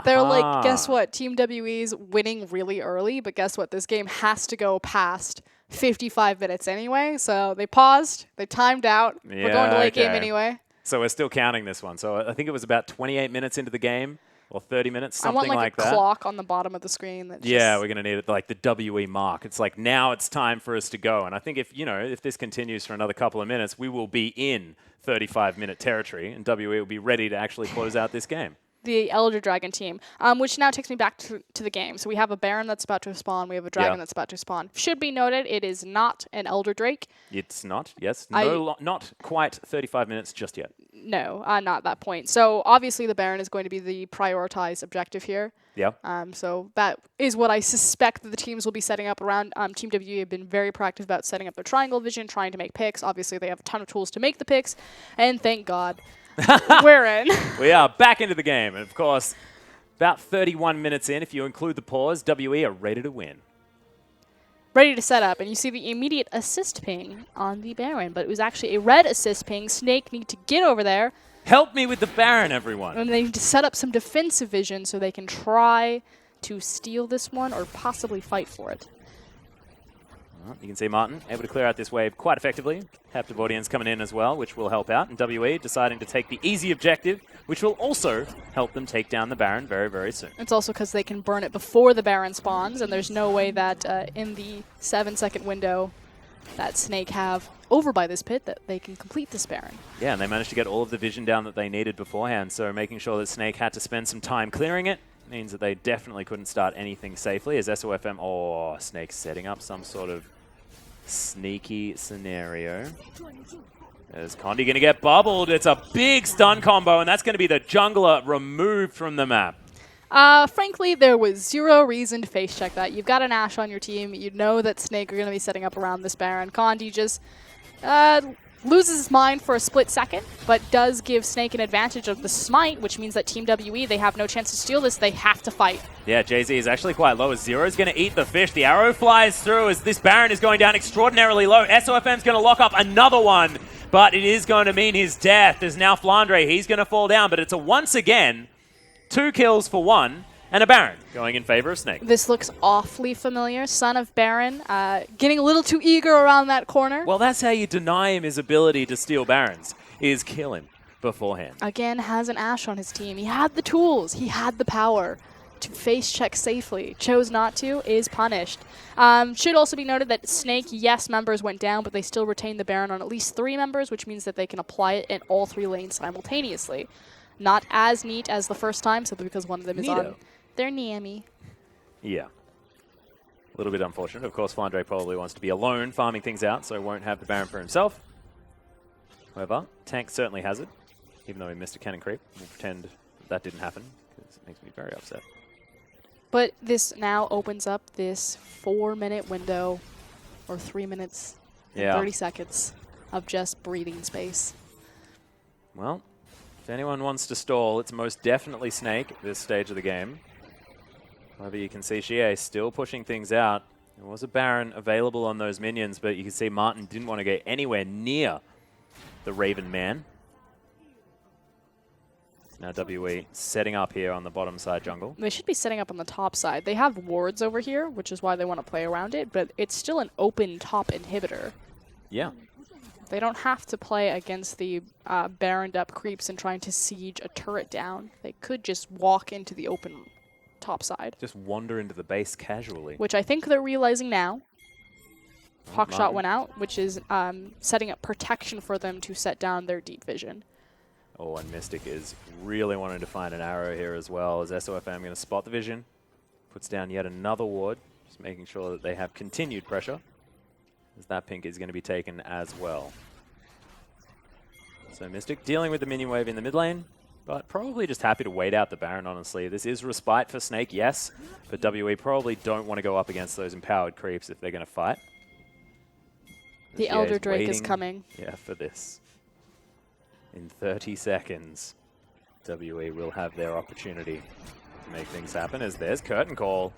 They're like, guess what? Team WE's winning really early, but guess what? This game has to go past 55 minutes anyway. So they paused. They timed out. Yeah, we're going to late game anyway. So we're still counting this one. So I think it was about 28 minutes into the game. Or 30 minutes, something I want like that. a clock on the bottom of the screen. Yeah, we're going to need it, like the WE mark. It's like, now it's time for us to go. And I think if this continues for another couple of minutes, we will be in 35-minute territory, and WE will be ready to actually close out this game. The Elder Dragon team, which now takes me back to the game. So we have a Baron that's about to spawn. We have a Dragon that's about to spawn. Should be noted, it is not an Elder Drake. It's not, yes. Not quite 35 minutes just yet. No, not at that point. So obviously the Baron is going to be the prioritized objective here. Yeah. So that is what I suspect that the teams will be setting up around. Team WE have been very proactive about setting up their triangle vision, trying to make picks. Obviously they have a ton of tools to make the picks, and thank God. We're in. We are back into the game. And of course, about 31 minutes in, if you include the pause, WE are ready to win. Ready to set up, and you see the immediate assist ping on the Baron, but it was actually a red assist ping. Snake need to get over there. Help me with the Baron, everyone. And they need to set up some defensive vision so they can try to steal this one or possibly fight for it. Well, you can see Martin able to clear out this wave quite effectively. Captive audience coming in as well, which will help out. And WE deciding to take the easy objective, which will also help them take down the Baron very, very soon. It's also because they can burn it before the Baron spawns, and there's no way that in the 7-second window that Snake have over by this pit that they can complete this Baron. Yeah, and they managed to get all of the vision down that they needed beforehand, so making sure that Snake had to spend some time clearing it means that they definitely couldn't start anything safely as SofM, Snake's setting up some sort of sneaky scenario. Is Condi going to get bubbled? It's a big stun combo, and that's going to be the jungler removed from the map. Frankly, there was zero reason to face check that. You've got an Ashe on your team. You know that Snake are going to be setting up around this Baron. Condi just loses his mind for a split second, but does give Snake an advantage of the smite, which means that Team WE, they have no chance to steal this. They have to fight. Yeah, Jiezou is actually quite low as Zero's going to eat the fish. The arrow flies through as this Baron is going down extraordinarily low. SofM's going to lock up another one, but it is going to mean his death. There's now Frandre. He's going to fall down, but it's a once again 2 kills for 1. And a Baron going in favor of Snake. This looks awfully familiar. Son of Baron, getting a little too eager around that corner. Well, that's how you deny him his ability to steal Barons, is kill him beforehand. Again, has an Ashe on his team. He had the tools. He had the power to face check safely. Chose not to, is punished. Should also be noted that Snake, yes, members went down, but they still retain the Baron on at least 3 members, which means that they can apply it in all 3 lanes simultaneously. Not as neat as the first time, simply because one of them is on their Nami. Yeah. A little bit unfortunate. Of course, Frandre probably wants to be alone farming things out, so won't have the Baron for himself. However, Tank certainly has it, even though he missed a cannon creep. We'll pretend that didn't happen, because it makes me very upset. But this now opens up this 4-minute window, or 3 minutes and 30 seconds of just breathing space. Well, if anyone wants to stall, it's most definitely Snake at this stage of the game. However, you can see xiye still pushing things out. There was a Baron available on those minions, but you can see Martin didn't want to go anywhere near the Raven man. Now WE setting up here on the bottom side jungle. They should be setting up on the top side. They have wards over here, which is why they want to play around it, but it's still an open top inhibitor. Yeah. They don't have to play against the Baroned up creeps and trying to siege a turret down. They could just walk into the open top side. Just wander into the base casually. Which I think they're realizing now. Hawkshot went out, which is setting up protection for them to set down their deep vision. Oh, and Mystic is really wanting to find an arrow here as well, as SofM going to spot the vision. Puts down yet another ward, just making sure that they have continued pressure, as that pink is going to be taken as well. So Mystic dealing with the minion wave in the mid lane, but probably just happy to wait out the Baron, honestly. This is respite for Snake, yes, but WE probably don't want to go up against those empowered creeps if they're going to fight. The Elder Drake is coming. Yeah, for this. In 30 seconds, WE will have their opportunity to make things happen, as there's Curtain Call.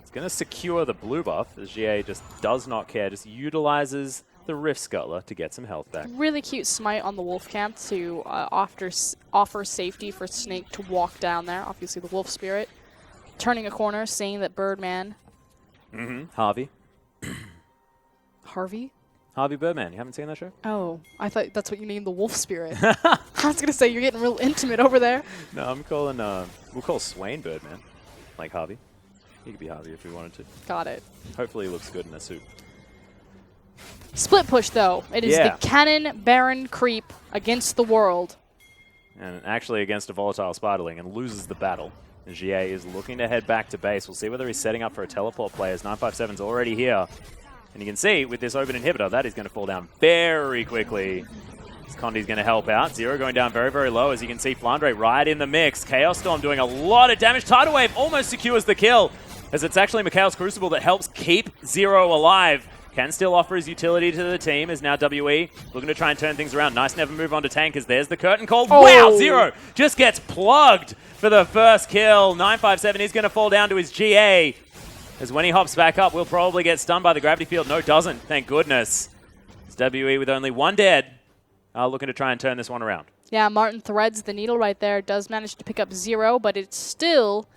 It's going to secure the blue buff, as xiye just does not care, just utilizes the Rift Scuttler to get some health back. Really cute smite on the Wolf Camp to offer safety for Snake to walk down there. Obviously the Wolf Spirit. Turning a corner, seeing that Birdman. Harvey. Harvey? Harvey Birdman. You haven't seen that show? Oh, I thought that's what you named the Wolf Spirit. I was going to say, you're getting real intimate over there. No, I'm calling, we'll call Swain Birdman, like Harvey. He could be Harvey if we wanted to. Got it. Hopefully he looks good in a suit. Split push, though. It is the Cannon Baron creep against the world. And actually against a volatile Spiderling, and loses the battle. And xiye is looking to head back to base. We'll see whether he's setting up for a teleport play, as 957's already here. And you can see with this open inhibitor, that is going to fall down very quickly. Condi's going to help out. Zero going down very, very low. As you can see, Frandre right in the mix. Chaos Storm doing a lot of damage. Tidal Wave almost secures the kill, as it's actually Mikhail's Crucible that helps keep Zero alive. Can still offer his utility to the team, as now WE looking to try and turn things around. Nice never move on to tank, as there's the Curtain Call. Oh. Wow, Zero just gets plugged for the first kill. 957 is going to fall down to his xiye. As when he hops back up, we'll probably get stunned by the gravity field. No, doesn't. Thank goodness. It's WE with only 1 dead, looking to try and turn this one around. Yeah, Martin threads the needle right there. Does manage to pick up Zero, but it's still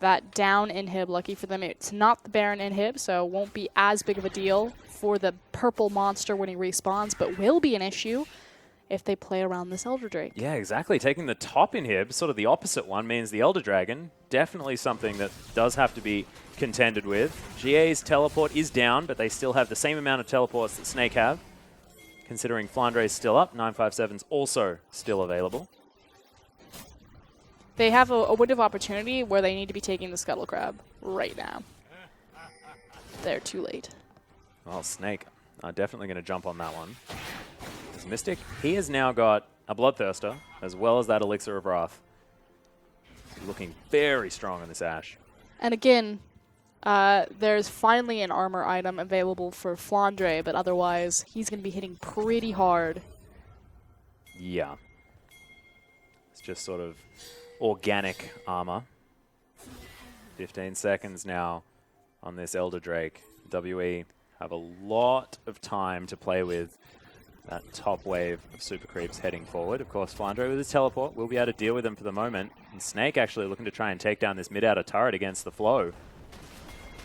that down inhib. Lucky for them, it's not the Baron inhib, so it won't be as big of a deal for the purple monster when he respawns, but will be an issue if they play around this Elder Drake. Yeah, exactly. Taking the top inhib, sort of the opposite one, means the Elder Dragon. Definitely something that does have to be contended with. xiye's teleport is down, but they still have the same amount of teleports that Snake have. Considering Frandre is still up, 957's also still available. They have a window of opportunity where they need to be taking the Scuttle Crab right now. They're too late. Well, Snake are definitely going to jump on that one. As Mystic, he has now got a Bloodthirster, as well as that Elixir of Wrath. Looking very strong on this Ashe. And again, There's finally an armor item available for Frandre, but otherwise he's going to be hitting pretty hard. Yeah. It's just sort of organic armor. 15 seconds now on this Elder Drake. WE have a lot of time to play with that top wave of super creeps heading forward. Of course, Frandre with his teleport will be able to deal with them for the moment. And Snake actually looking to try and take down this mid-outer turret against the flow.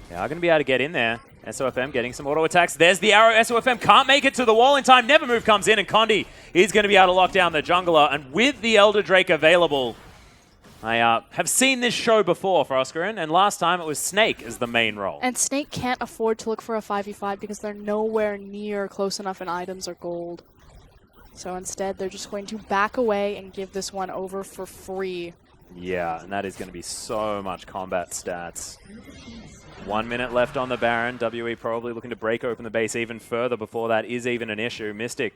They are going to be able to get in there. SofM getting some auto attacks. There's the arrow. SofM can't make it to the wall in time. Never Move comes in, and Condi is going to be able to lock down the jungler. And with the Elder Drake available, I have seen this show before for Oscarin, and last time it was Snake as the main role. And Snake can't afford to look for a 5v5 because they're nowhere near close enough in items or gold. So instead, they're just going to back away and give this one over for free. Yeah, and that is going to be so much combat stats. 1 minute left on the Baron. WE probably looking to break open the base even further before that is even an issue. Mystic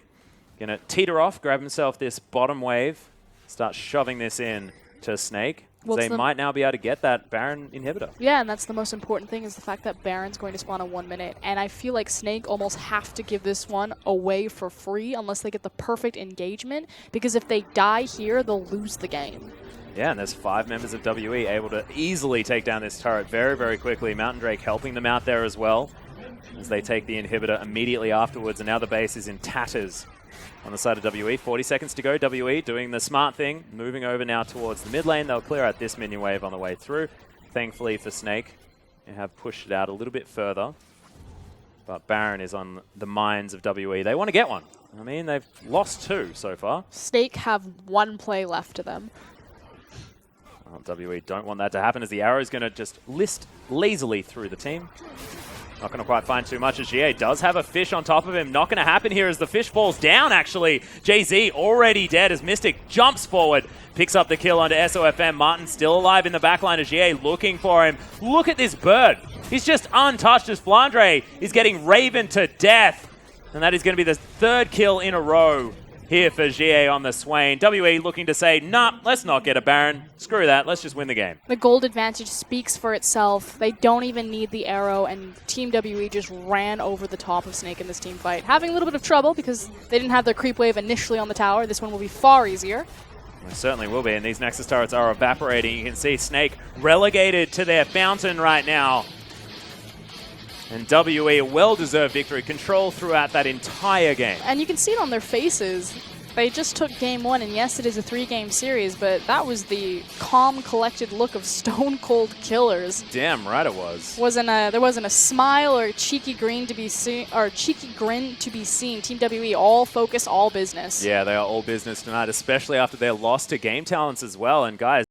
going to teeter off, grab himself this bottom wave, start shoving this in to Snake. Well, they might now be able to get that Baron inhibitor. Yeah, and that's the most important thing is the fact that Baron's going to spawn in 1 minute. And I feel like Snake almost have to give this one away for free unless they get the perfect engagement. Because if they die here, they'll lose the game. Yeah, and there's 5 members of WE able to easily take down this turret very, very quickly. Mountain Drake helping them out there as well as they take the inhibitor immediately afterwards. And now the base is in tatters on the side of WE. 40 seconds to go. WE doing the smart thing, moving over now towards the mid lane. They'll clear out this minion wave on the way through. Thankfully for Snake, they have pushed it out a little bit further. But Baron is on the minds of WE. They want to get one. I mean, they've lost 2 so far. Snake have 1 play left to them. WE don't want that to happen as the arrow is going to just list lazily through the team. Not going to quite find too much as xiye does have a fish on top of him. Not going to happen here as the fish falls down, actually. Jiezou already dead as Mystic jumps forward, picks up the kill onto SofM. Martin still alive in the backline as xiye looking for him. Look at this bird. He's just untouched as Frandre is getting raven to death. And that is going to be the 3rd kill in a row here for xiye on the Swain. WE looking to say, nah, let's not get a Baron. Screw that, let's just win the game. The gold advantage speaks for itself. They don't even need the arrow, and Team WE just ran over the top of Snake in this team fight. Having a little bit of trouble because they didn't have their creep wave initially on the tower. This one will be far easier. It certainly will be, and these Nexus turrets are evaporating. You can see Snake relegated to their fountain right now. And WE, a well-deserved victory, control throughout that entire game. And you can see it on their faces. They just took game 1, and yes, it is a 3-game series, but that was the calm, collected look of stone-cold killers. Damn right it was. There wasn't a smile or a cheeky grin to be seen. Team WE, all focus, all business. Yeah, they are all business tonight, especially after their loss to Game Talents as well. And guys,